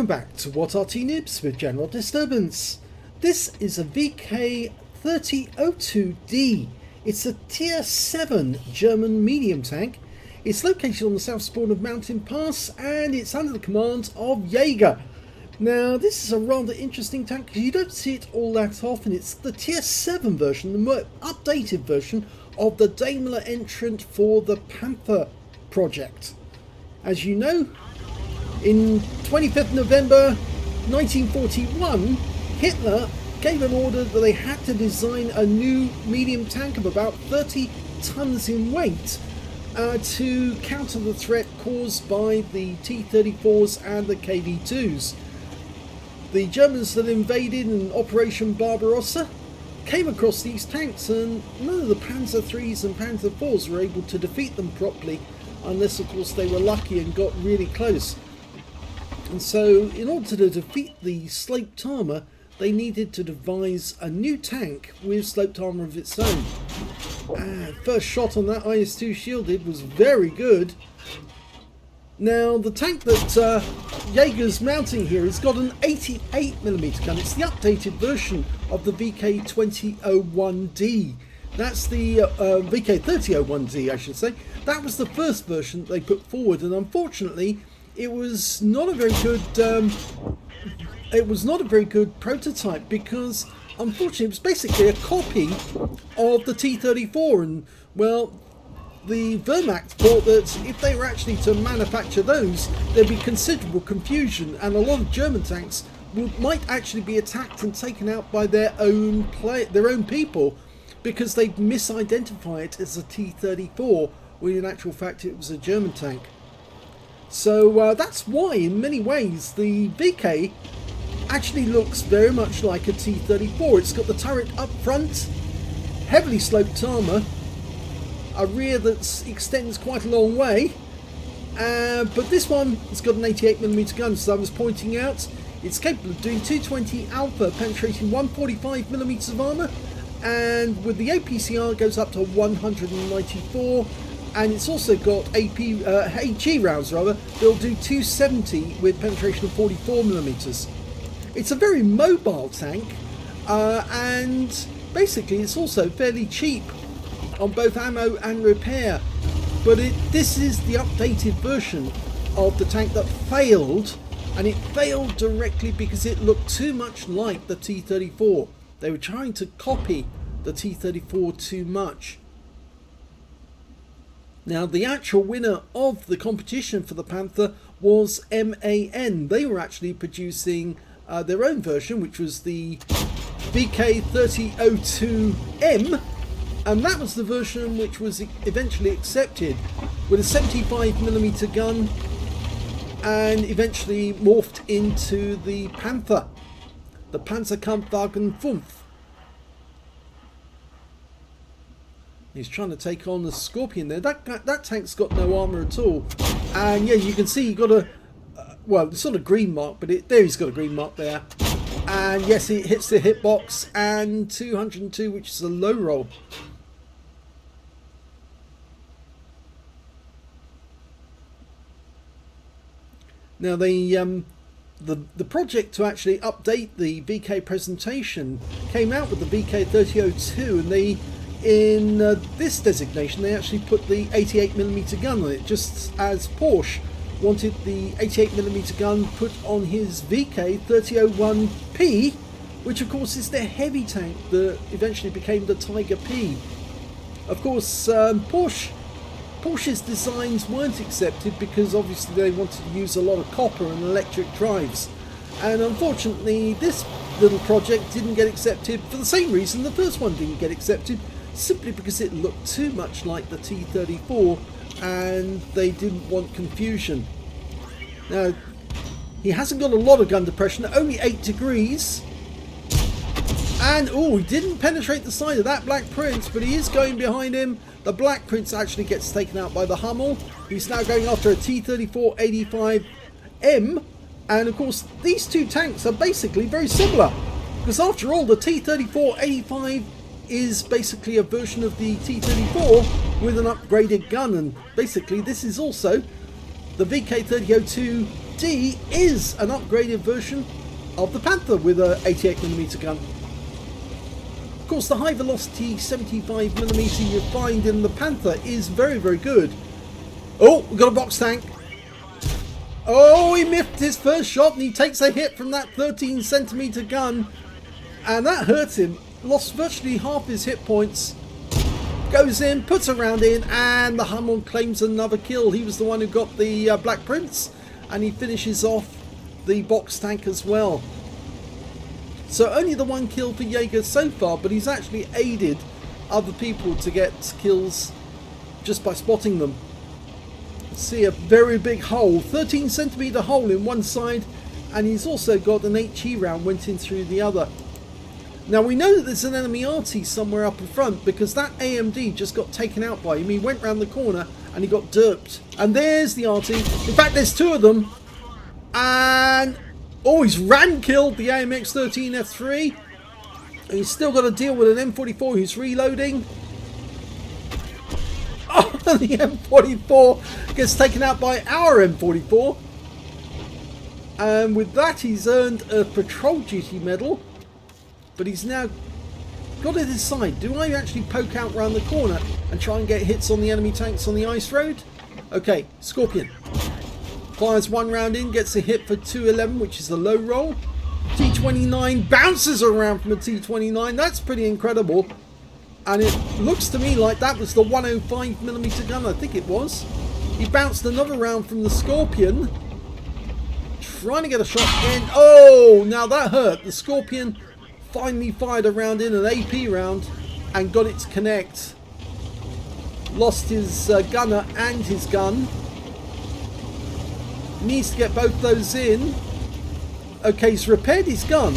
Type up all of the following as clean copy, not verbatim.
Welcome back to What Arty Noobs with General Disturbance. This is a VK3002D. It's a Tier 7 German medium tank. It's located on the south spawn of Mountain Pass and it's under the command of Jaeger. Now this is a rather interesting tank because you don't see it all that often. It's the Tier 7 version, the more updated version of the Daimler entrant for the Panther project. As you know, in 25th November 1941, Hitler gave an order that they had to design a new medium tank of about 30 tons in weight to counter the threat caused by the T-34s and the KV-2s. The Germans that invaded in Operation Barbarossa came across these tanks, and none of the Panzer IIIs and Panzer IVs were able to defeat them properly, unless of course they were lucky and got really close. And so in order to defeat the sloped armour, they needed to devise a new tank with sloped armour of its own. First shot on that IS-2 shielded was very good. Now the tank that Jaeger's mounting here has got an 88mm gun. It's the updated version of the VK2001D. That's the VK3001D, I should say. That was the first version they put forward, and unfortunately it was not a very good prototype, because unfortunately it was basically a copy of the T-34, and well, the Wehrmacht thought that if they were actually to manufacture those, there'd be considerable confusion, and a lot of German tanks might actually be attacked and taken out by their own people, because they'd misidentify it as a T-34 when in actual fact it was a German tank. So that's why in many ways the VK actually looks very much like a T-34. It's got the turret up front, heavily sloped armour, a rear that extends quite a long way, but this one has got an 88mm gun, as I was pointing out. It's capable of doing 220 alpha, penetrating 145mm of armour, and with the APCR it goes up to 194, and it's also got HE rounds rather. They'll do 270 with penetration of 44mm. It's a very mobile tank, and basically it's also fairly cheap on both ammo and repair. But this is the updated version of the tank that failed, and it failed directly because it looked too much like the T-34. They were trying to copy the T-34 too much. Now the actual winner of the competition for the Panther was MAN. They were actually producing their own version, which was the VK3002M, and that was the version which was eventually accepted, with a 75mm gun, and eventually morphed into the Panther, the Panzerkampfwagen 5. He's trying to take on the Scorpion there. That tank's got no armour at all, and yeah, you can see he got a well, it's not a green mark, but there he's got a green mark there, and yes, it hits the hitbox, and 202, which is a low roll. Now the project to actually update the VK presentation came out with the VK3002, and they, in this designation, they actually put the 88mm gun on it, just as Porsche wanted the 88mm gun put on his VK3001P, which of course is their heavy tank that eventually became the Tiger P. Of course, Porsche's designs weren't accepted because obviously they wanted to use a lot of copper and electric drives, and unfortunately this little project didn't get accepted for the same reason the first one didn't get accepted, simply because it looked too much like the T-34 and they didn't want confusion. Now he hasn't got a lot of gun depression, only 8 degrees, and oh, he didn't penetrate the side of that Black Prince, but he is going behind him. The Black Prince actually gets taken out by the Hummel. He's now going after a T-34-85M, and of course these two tanks are basically very similar, because after all the T-34-85 is basically a version of the T-34 with an upgraded gun, and basically this is also the VK3002 AMD is an upgraded version of the Panther with a 88mm gun. Of course, the high velocity 75mm you find in the Panther is very, very good. Oh, we've got a box tank. Oh, he miffed his first shot and he takes a hit from that 13cm gun. And that hurt him. Lost virtually half his hit points. Goes in, puts a round in, and the Hummel claims another kill. He was the one who got the Black Prince, and he finishes off the box tank as well. So only the one kill for Jaeger so far, but he's actually aided other people to get kills just by spotting them. See a very big hole, 13cm hole in one side, and he's also got an HE round went in through the other. Now we know that there's an enemy Arty somewhere up in front because that AMD just got taken out by him. He went round the corner and he got derped. And there's the Arty. In fact, there's two of them. And oh, he's ran killed the AMX-13F3. He's still got to deal with an M44 who's reloading. Oh, the M44 gets taken out by our M44. And with that, he's earned a patrol duty medal. But he's now got to decide, do I actually poke out round the corner and try and get hits on the enemy tanks on the ice road? Okay, Scorpion. Fires one round in, gets a hit for 211, which is a low roll. T29 bounces around from a T29. That's pretty incredible. And it looks to me like that was the 105mm gun, I think it was. He bounced another round from the Scorpion. Trying to get a shot in. Oh, now that hurt. The Scorpion finally fired a round in, an AP round, and got it to connect. Lost his gunner and his gun. Needs to get both those in. Okay, he's repaired his gun,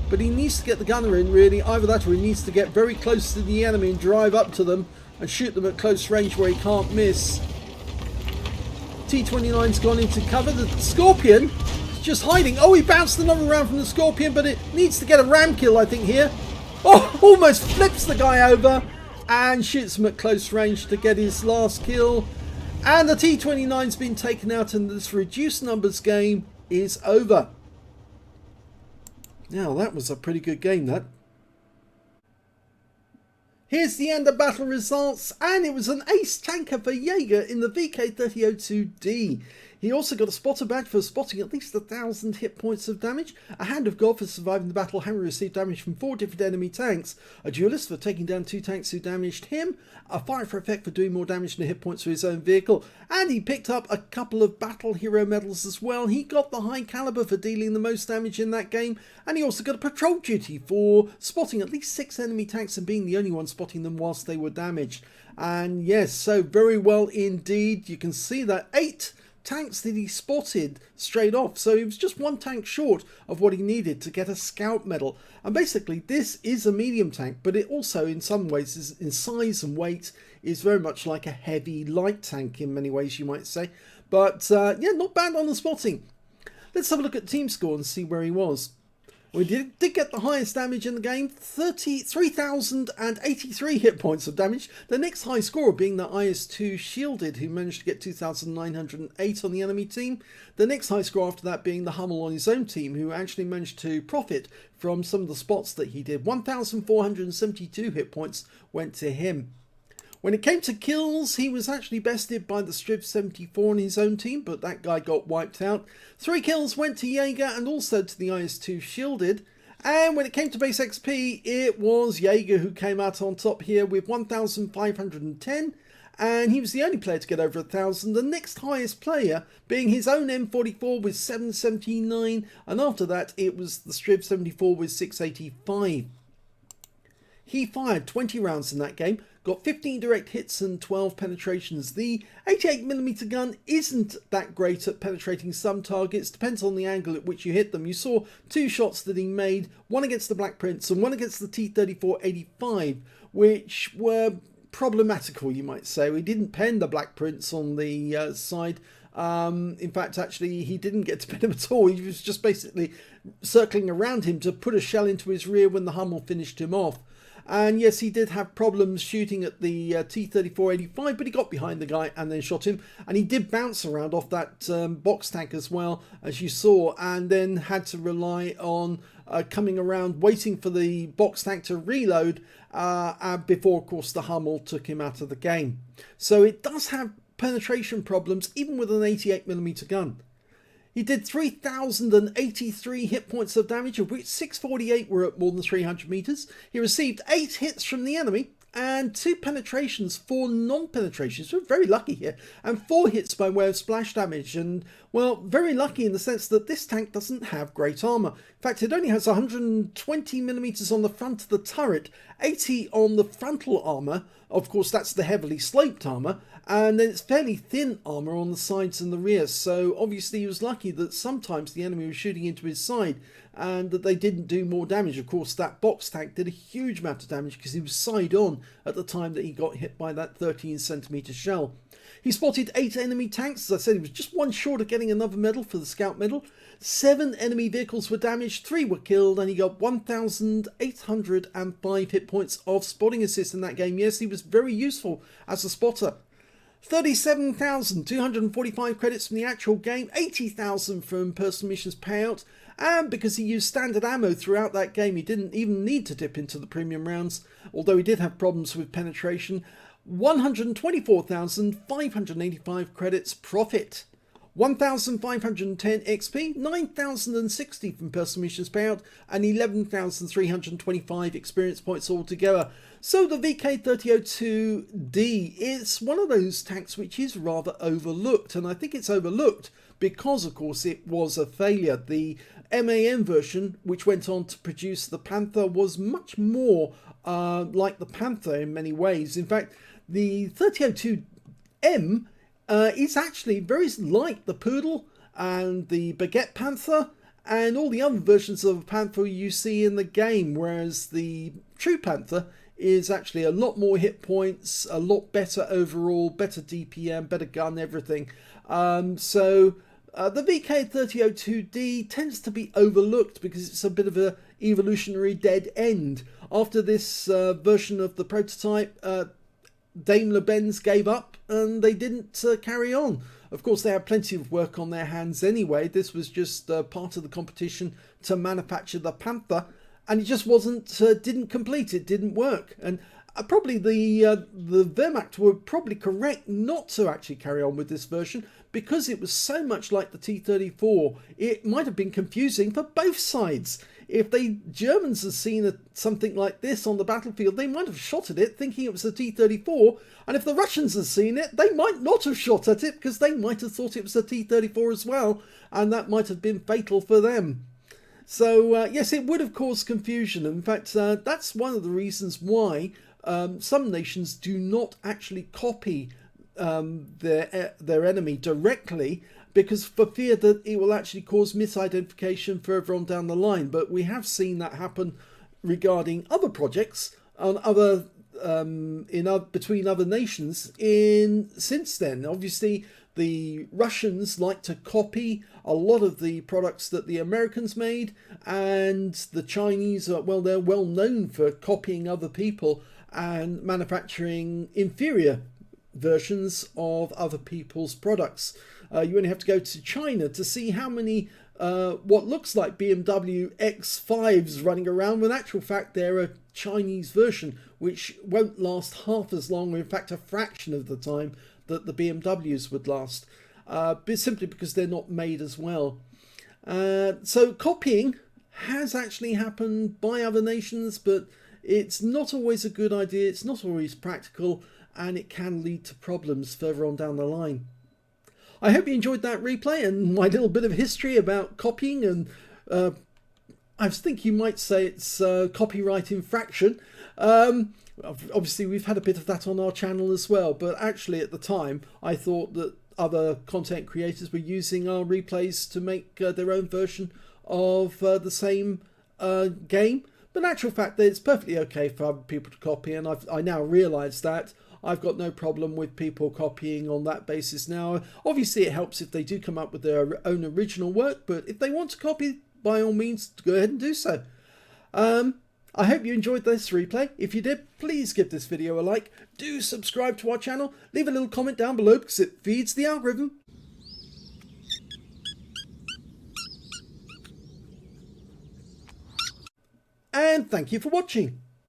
but he needs to get the gunner in really. Either that or he needs to get very close to the enemy and drive up to them and shoot them at close range where he can't miss. T29's gone into cover. The Scorpion just hiding. Oh, he bounced another round from the Scorpion, but it needs to get a ram kill, I think, here. Oh, almost flips the guy over and shoots him at close range to get his last kill. And the T29's been taken out and this reduced numbers game is over. Now, that was a pretty good game, that. Here's the end of battle results, and it was an ace tanker for Jaeger in the VK3002D. He also got a spotter badge for spotting at least 1,000 hit points of damage, a hand of God for surviving the battle. Henry received damage from 4 different enemy tanks, a duelist for taking down 2 tanks who damaged him, a fire for effect for doing more damage than hit points for his own vehicle, and he picked up a couple of battle hero medals as well. He got the high caliber for dealing the most damage in that game, and he also got a patrol duty for spotting at least 6 enemy tanks and being the only one spotting them whilst they were damaged. And yes, so very well indeed. You can see that 8 tanks that he spotted straight off, so he was just 1 tank short of what he needed to get a scout medal. And basically this is a medium tank, but it also in some ways is, in size and weight, is very much like a heavy light tank in many ways, you might say. But yeah, not bad on the spotting. Let's have a look at team score and see where he was. We did get the highest damage in the game, 3,083 hit points of damage. The next high scorer being the IS-2 Shielded, who managed to get 2,908 on the enemy team. The next high score after that being the Hummel on his own team, who actually managed to profit from some of the spots that he did. 1,472 hit points went to him. When it came to kills, he was actually bested by the Striv 74 on his own team, but that guy got wiped out. 3 kills went to Jaeger and also to the IS-2 Shielded. And when it came to base XP, it was Jaeger who came out on top here with 1,510. And he was the only player to get over 1,000. The next highest player being his own M44 with 779. And after that, it was the Striv 74 with 685. He fired 20 rounds in that game, got 15 direct hits and 12 penetrations. The 88mm gun isn't that great at penetrating some targets, depends on the angle at which you hit them. You saw 2 shots that he made, one against the Black Prince and one against the T-34-85, which were problematical, you might say. We didn't pen the Black Prince on the side. In fact, actually, he didn't get to pen him at all. He was just basically circling around him to put a shell into his rear when the Hummel finished him off. And yes, he did have problems shooting at the T-34-85, but he got behind the guy and then shot him. And he did bounce around off that box tank as well, as you saw, and then had to rely on coming around, waiting for the box tank to reload before, of course, the Hummel took him out of the game. So it does have penetration problems, even with an 88mm gun. He did 3,083 hit points of damage, of which 648 were at more than 300 meters. He received 8 hits from the enemy and 2 penetrations, 4 non-penetrations. We're very lucky here. And 4 hits by way of splash damage. And, well, very lucky in the sense that this tank doesn't have great armor. In fact, it only has 120mm on the front of the turret, 80 on the frontal armor. Of course, that's the heavily sloped armor. And then it's fairly thin armor on the sides and the rear. So obviously he was lucky that sometimes the enemy was shooting into his side and that they didn't do more damage. Of course, that box tank did a huge amount of damage because he was side on at the time that he got hit by that 13cm shell. He spotted 8 enemy tanks. As I said, he was just one short of getting another medal for the Scout Medal. 7 enemy vehicles were damaged, 3 were killed, and he got 1,805 hit points of spotting assist in that game. Yes, he was very useful as a spotter. 37,245 credits from the actual game, 80,000 from personal missions payout, and because he used standard ammo throughout that game, he didn't even need to dip into the premium rounds, although he did have problems with penetration. 124,585 credits profit. 1,510 XP, 9,060 from personal missions payout, and 11,325 experience points altogether. So the VK3002D is one of those tanks which is rather overlooked, and I think it's overlooked because, of course, it was a failure. The MAN version, which went on to produce the Panther, was much more like the Panther in many ways. In fact, the 3002M is actually very like the Poodle and the Baguette Panther and all the other versions of Panther you see in the game, whereas the true Panther is actually a lot more hit points, a lot better overall, better DPM, better gun, everything. So the VK3002D tends to be overlooked because it's a bit of a evolutionary dead end. After this version of the prototype, Daimler-Benz gave up and they didn't carry on. Of course, they had plenty of work on their hands anyway. This was just part of the competition to manufacture the Panther, and it just didn't complete. It didn't work. And probably the Wehrmacht were probably correct not to actually carry on with this version because it was so much like the T-34. It might have been confusing for both sides. If the Germans had seen something like this on the battlefield, they might have shot at it thinking it was a T-34, and if the Russians had seen it, they might not have shot at it because they might have thought it was a T-34 as well, and that might have been fatal for them. So yes, it would have caused confusion. In fact, that's one of the reasons why some nations do not actually copy their enemy directly, because for fear that it will actually cause misidentification further on down the line. But we have seen that happen regarding other projects on other between other nations since then. Obviously, the Russians like to copy a lot of the products that the Americans made, and the Chinese are, well, they're well known for copying other people and manufacturing inferior versions of other people's products. You only have to go to China to see how many what looks like BMW X5s running around, when in actual fact they're a Chinese version which won't last half as long, or in fact a fraction of the time that the BMWs would last, simply because they're not made as well. So copying has actually happened by other nations, but it's not always a good idea, it's not always practical, and it can lead to problems further on down the line. I hope you enjoyed that replay and my little bit of history about copying, and I think you might say it's copyright infraction. Obviously we've had a bit of that on our channel as well, but actually at the time I thought that other content creators were using our replays to make their own version of the same game. But in actual fact, it's perfectly okay for other people to copy, and I now realise that. I've got no problem with people copying on that basis now. Obviously, it helps if they do come up with their own original work, but if they want to copy, by all means, go ahead and do so. I hope you enjoyed this replay. If you did, please give this video a like. Do subscribe to our channel. Leave a little comment down below because it feeds the algorithm. And thank you for watching.